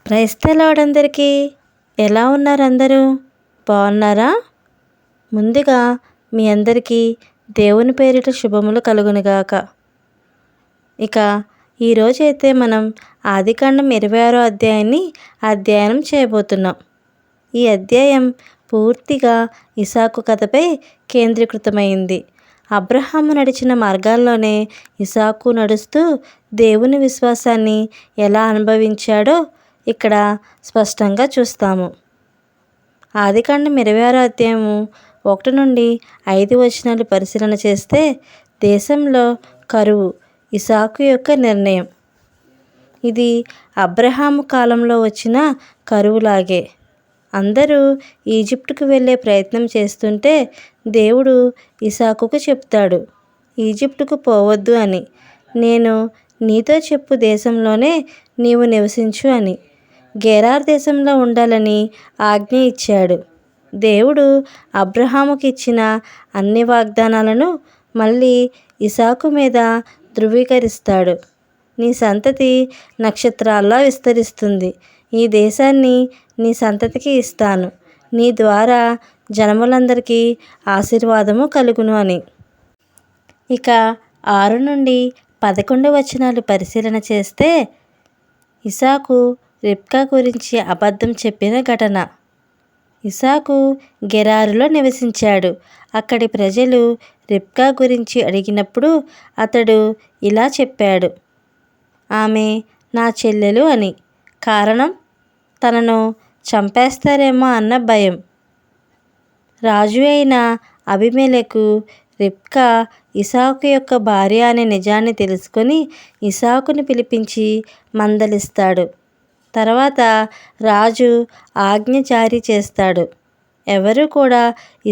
Praise the lord అందరికీ. ఎలా ఉన్నారు అందరూ? బాగున్నారా? ముందుగా మీ అందరికీ దేవుని పేరిట శుభములు కలుగునుగాక. ఇక ఈరోజైతే మనం ఆదికాండం 26వ అధ్యాయాన్ని అధ్యయనం చేయబోతున్నాం. ఈ అధ్యాయం పూర్తిగా ఇసాకు కథపై కేంద్రీకృతమైంది. అబ్రహాము నడిచిన మార్గాల్లోనే ఇసాకు నడుస్తూ దేవుని విశ్వాసాన్ని ఎలా అనుభవించాడో ఇక్కడ స్పష్టంగా చూస్తాము. ఆదికాండం 26వ అధ్యాయము 1 నుండి 5 వచనాలు పరిశీలన చేస్తే దేశంలో కరువు ఇసాకు యొక్క నిర్ణయం. ఇది అబ్రహాము కాలంలో వచ్చిన కరువులాగే. అందరూ ఈజిప్టుకు వెళ్ళే ప్రయత్నం చేస్తుంటే దేవుడు ఇసాకుకు చెప్తాడు, ఈజిప్టుకు పోవద్దు అని. నేను నీతో చెప్పు దేశంలోనే నీవు నివసించు అని. గెరార్ దేశంలో ఉండాలని ఆజ్ఞ ఇచ్చాడు. దేవుడు అబ్రహాముకి ఇచ్చిన అన్ని వాగ్దానాలను మళ్ళీ ఇసాకు మీద ధృవీకరిస్తాడు. నీ సంతతి నక్షత్రాల్లా విస్తరిస్తుంది. ఈ దేశాన్ని నీ సంతతికి ఇస్తాను. నీ ద్వారా జనములందరికీ ఆశీర్వాదము కలుగును అని. ఇక 6 నుండి 11 వచనాలు పరిశీలన చేస్తే ఇసాకు రిబ్కా గురించి అబద్ధం చెప్పిన ఘటన. ఇసాకు గెరారులో నివసించాడు. అక్కడి ప్రజలు రిబ్కా గురించి అడిగినప్పుడు అతడు ఇలా చెప్పాడు, ఆమె నా చెల్లెలు అని. కారణం, తనను చంపేస్తారేమో అన్న భయం. రాజు అయిన అబీమెలెకు రిబ్కా ఇసాకు యొక్క భార్య అనే నిజాన్ని తెలుసుకొని ఇసాకుని పిలిపించి మందలిస్తాడు. తర్వాత రాజు ఆజ్ఞ జారీ చేస్తాడు, ఎవరు కూడా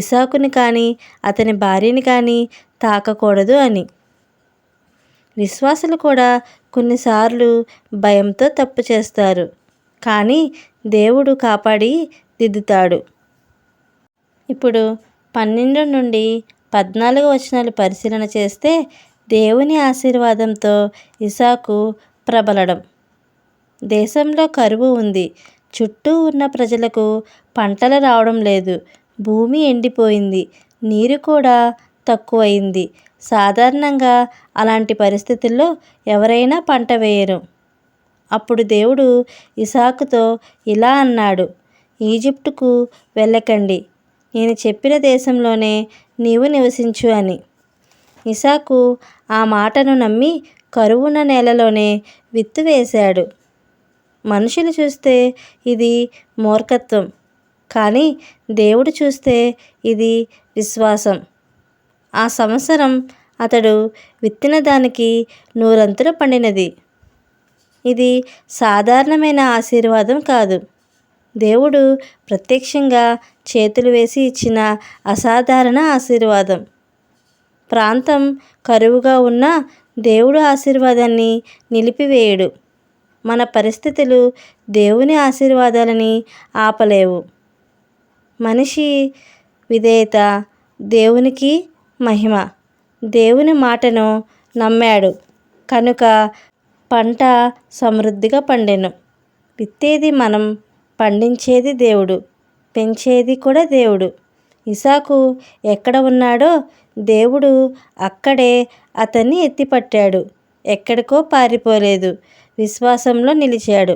ఇసాకుని కానీ అతని భార్యని కానీ తాకకూడదు అని. విశ్వాసులు కూడా కొన్నిసార్లు భయంతో తప్పు చేస్తారు, కానీ దేవుడు కాపాడి దిద్దుతాడు. ఇప్పుడు 12 నుండి 14 వచనాలు పరిశీలన చేస్తే దేవుని ఆశీర్వాదంతో ఇసాకు ప్రబలడం. దేశంలో కరువు ఉంది. చుట్టూ ఉన్న ప్రజలకు పంటలు రావడం లేదు. భూమి ఎండిపోయింది. నీరు కూడా తక్కువయింది. సాధారణంగా అలాంటి పరిస్థితుల్లో ఎవరైనా పంట వేయరు. అప్పుడు దేవుడు ఇసాకుతో ఇలా అన్నాడు, ఈజిప్టుకు వెళ్ళకండి, నేను చెప్పిన దేశంలోనే నీవు నివసించు అని. ఇసాకు ఆ మాటను నమ్మి కరువున్న నేలలోనే విత్తు వేశాడు. మనుషులు చూస్తే ఇది మూర్ఖత్వం, కానీ దేవుడు చూస్తే ఇది విశ్వాసం. ఆ సంవత్సరం అతడు విత్తిన దానికి 100 అంతులు పండినది. ఇది సాధారణమైన ఆశీర్వాదం కాదు. దేవుడు ప్రత్యక్షంగా చేతులు వేసి ఇచ్చిన అసాధారణ ఆశీర్వాదం. ప్రాంతం కరువుగా ఉన్న దేవుడు ఆశీర్వాదాన్ని నిలిపివేయడు. మన పరిస్థితులు దేవుని ఆశీర్వాదాలని ఆపలేవు. మనిషి విధేయత, దేవునికి మహిమ. దేవుని మాటను నమ్మాడు కనుక పంట సమృద్ధిగా పండెను. విత్తేది మనం, పండించేది దేవుడు, పెంచేది కూడా దేవుడు. ఇసాకు ఎక్కడ ఉన్నాడో దేవుడు అక్కడే అతన్ని ఎత్తిపట్టాడు. ఎక్కడికో పారిపోలేదు, విశ్వాసంలో నిలిచాడు.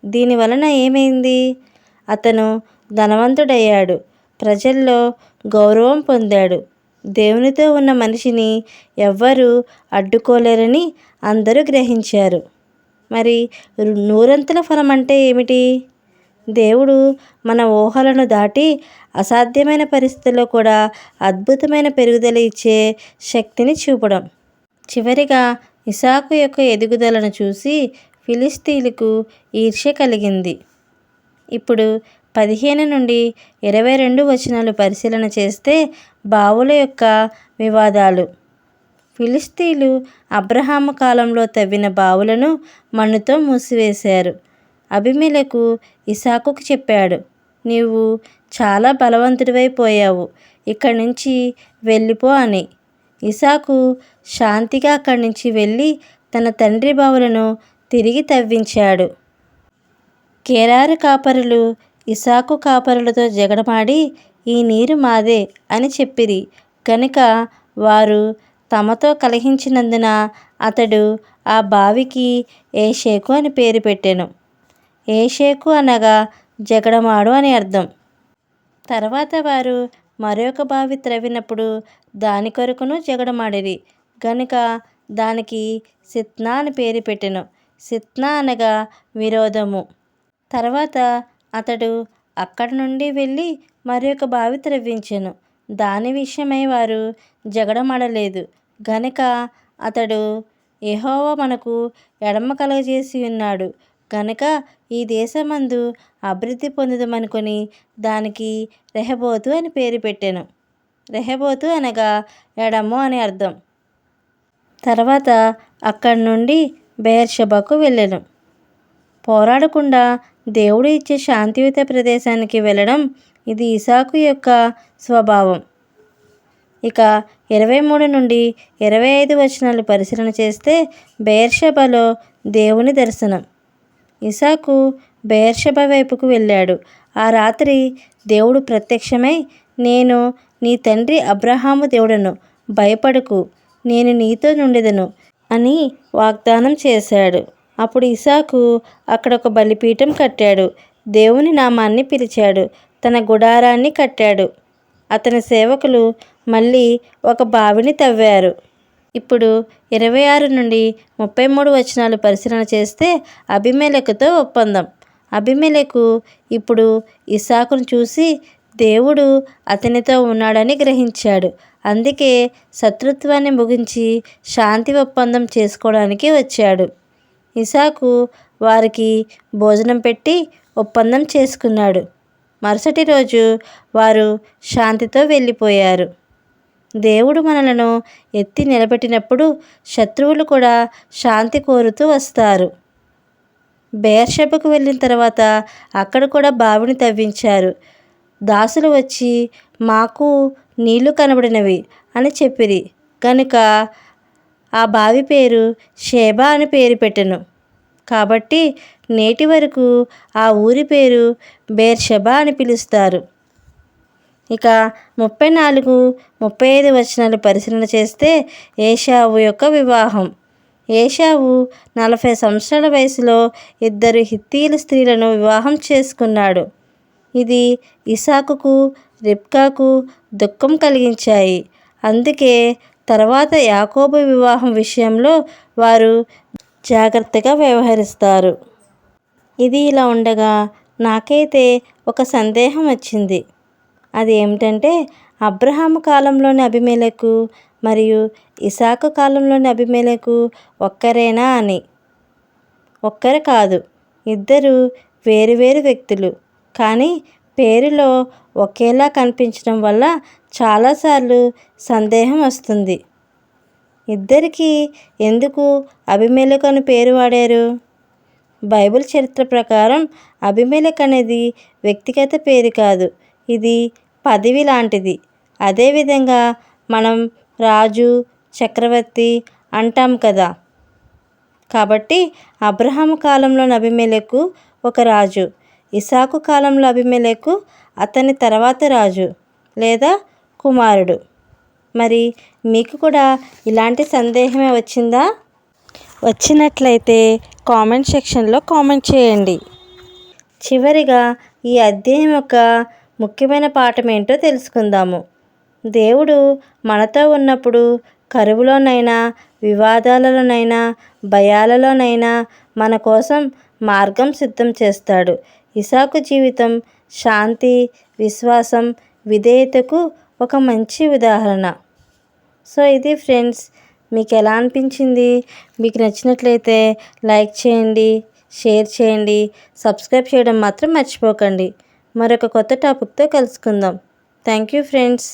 దీనివలన ఏమైంది? అతను ధనవంతుడయ్యాడు, ప్రజల్లో గౌరవం పొందాడు. దేవునితో ఉన్న మనిషిని ఎవ్వరూ అడ్డుకోలేరని అందరూ గ్రహించారు. మరి 100 అంతుల ఫలం అంటే ఏమిటి? దేవుడు మన ఊహలను దాటి అసాధ్యమైన పరిస్థితుల్లో కూడా అద్భుతమైన పెరుగుదల ఇచ్చే శక్తిని చూపడం. చివరిగా ఇసాకు యొక్క ఎదుగుదలను చూసి ఫిలిష్తీయులకు ఈర్ష్య కలిగింది. ఇప్పుడు 15 నుండి 22 వచనాలు పరిశీలన చేస్తే బావుల యొక్క వివాదాలు. ఫిలిష్తీయులు అబ్రహాము కాలంలో తవ్విన బావులను మన్నుతో మూసివేశారు. అబీమెలెకు ఇసాకుకు చెప్పాడు, నీవు చాలా బలవంతుడివైపోయావు, ఇక్కడి నుంచి వెళ్ళిపో అని. ఇసాకు శాంతిగా అక్కడి నుంచి వెళ్ళి తన తండ్రి బావులను తిరిగి తవ్వించాడు. గెరారు కాపరులు ఇస్సాకు కాపరులతో జగడమాడి, ఈ నీరు మాదే అని చెప్పిరి గనుక వారు తమతో కలహించినందున అతడు ఆ బావికి ఏషేకు అని పేరు పెట్టెను. ఏషేకు అనగా జగడమాడు అని అర్థం. తర్వాత వారు మరొక బావి త్రవ్వినప్పుడు దాని కొరకును జగడమాడిరి గనుక దానికి సిత్నా అని పేరు పెట్టెను. సిత్నా అనగా విరోధము. తర్వాత అతడు అక్కడి నుండి వెళ్ళి మరొక బావి త్రవ్వించెను. దాని విషయమై వారు జగడమాడలేదు గనుక అతడు, యెహోవా మనకు ఎడమ కలుగజేసి ఉన్నాడు గనుక ఈ దేశమందు అభివృద్ధి పొందుదమనుకొని దానికి రెహోబోతు అని పేరు పెట్టెను. రెహోబోతు అనగా ఎడము అని అర్థం. తర్వాత అక్కడి నుండి బెయేర్షెబాకు వెళ్ళెను. పోరాడకుండా దేవుడు ఇచ్చే శాంతియుత ప్రదేశానికి వెళ్ళడం ఇది ఇస్సాకు యొక్క స్వభావం. ఇక 23 నుండి 25 వచనాలు పరిశీలన చేస్తే బెయేర్షెబాలో దేవుని దర్శనం. ఇస్సాకు బెయేర్షెబా వైపుకు వెళ్ళాడు. ఆ రాత్రి దేవుడు ప్రత్యక్షమై, నేను నీ తండ్రి అబ్రహాము దేవుడను, భయపడకు, నేను నీతో నుండెదను అని వాగ్దానం చేశాడు. అప్పుడు ఇస్సాకు అక్కడ ఒక బలిపీఠం కట్టాడు. దేవుని నామాన్ని పిలిచాడు. తన గుడారాన్ని కట్టాడు. అతని సేవకులు మళ్ళీ ఒక బావిని తవ్వారు. ఇప్పుడు 26 నుండి 33 వచనాలు పరిశీలన చేస్తే అబీమెలెకుతో ఒప్పందం. అబీమెలెకు ఇప్పుడు ఇస్సాకును చూసి దేవుడు అతనితో ఉన్నాడని గ్రహించాడు. అందుకే శత్రుత్వాన్ని ముగించి శాంతి ఒప్పందం చేసుకోవడానికి వచ్చాడు. ఇస్సాకు వారికి భోజనం పెట్టి ఒప్పందం చేసుకున్నాడు. మరుసటి రోజు వారు శాంతితో వెళ్ళిపోయారు. దేవుడు మనలను ఎత్తి నిలబెట్టినప్పుడు శత్రువులు కూడా శాంతి కోరుతూ వస్తారు. బెయేర్షెబాకు వెళ్ళిన తర్వాత అక్కడ కూడా బావిని తవ్వించారు. దాసులు వచ్చి, మాకు నీళ్లు కనబడినవి అని చెప్పిరి కనుక ఆ బావి పేరు షేబా అని పేరు పెట్టెను. కాబట్టి నేటి వరకు ఆ ఊరి పేరు బెయేర్షెబా అని పిలుస్తారు. ఇక 34, 35 వచనాలు పరిశీలన చేస్తే ఏశావు యొక్క వివాహం. ఏశావు 40 సంవత్సరాల వయసులో 2 హిత్తీయుల స్త్రీలను వివాహం చేసుకున్నాడు. ఇది ఇస్సాకుకు, రిబ్కాకు దుఃఖం కలిగించాయి. అందుకే తర్వాత యాకోబు వివాహం విషయంలో వారు జాగ్రత్తగా వ్యవహరిస్తారు. ఇది ఇలా ఉండగా నాకైతే ఒక సందేహం వచ్చింది. అది ఏమిటంటే, అబ్రహాము కాలంలోని అబీమెలెకు మరియు ఇస్సాకు కాలంలోని అబీమెలెకు ఒక్కరేనా అని. ఒక్కరు కాదు, ఇద్దరు వేరువేరు వ్యక్తులు. కానీ పేరులో ఒకేలా కనిపించడం వల్ల చాలాసార్లు సందేహం వస్తుంది. ఇద్దరికీ ఎందుకు అబీమెలెకు అని పేరు వాడారు? బైబిల్ చరిత్ర ప్రకారం అబీమెలెకు అనేది వ్యక్తిగత పేరు కాదు, ఇది పదవి లాంటిది. అదేవిధంగా మనం రాజు, చక్రవర్తి అంటాం కదా. కాబట్టి అబ్రహాము కాలంలోని అబీమెలెకు ఒక రాజు, ఇస్సాకు కాలంలో అబీమెలెకు అతని తర్వాత రాజు లేదా కుమారుడు. మరి మీకు కూడా ఇలాంటి సందేహమే వచ్చిందా? వచ్చినట్లయితే కామెంట్ సెక్షన్లో కామెంట్ చేయండి. చివరిగా ఈ అధ్యాయం యొక్క ముఖ్యమైన పాఠం ఏంటో తెలుసుకుందాము. దేవుడు మనతో ఉన్నప్పుడు కరువులోనైనా, వివాదాలలోనైనా, భయాలలోనైనా మన కోసం మార్గం సిద్ధం చేస్తాడు. ఇస్సాకు జీవితం శాంతి, విశ్వాసం, విధేయతకు ఒక మంచి ఉదాహరణ. సో ఇది ఫ్రెండ్స్, మీకు ఎలా అనిపించింది? మీకు నచ్చినట్లయితే లైక్ చేయండి, షేర్ చేయండి, సబ్స్క్రైబ్ చేయడం మాత్రం మర్చిపోకండి. మరొక కొత్త టాపిక్తో కలుసుకుందాం. Thank you friends.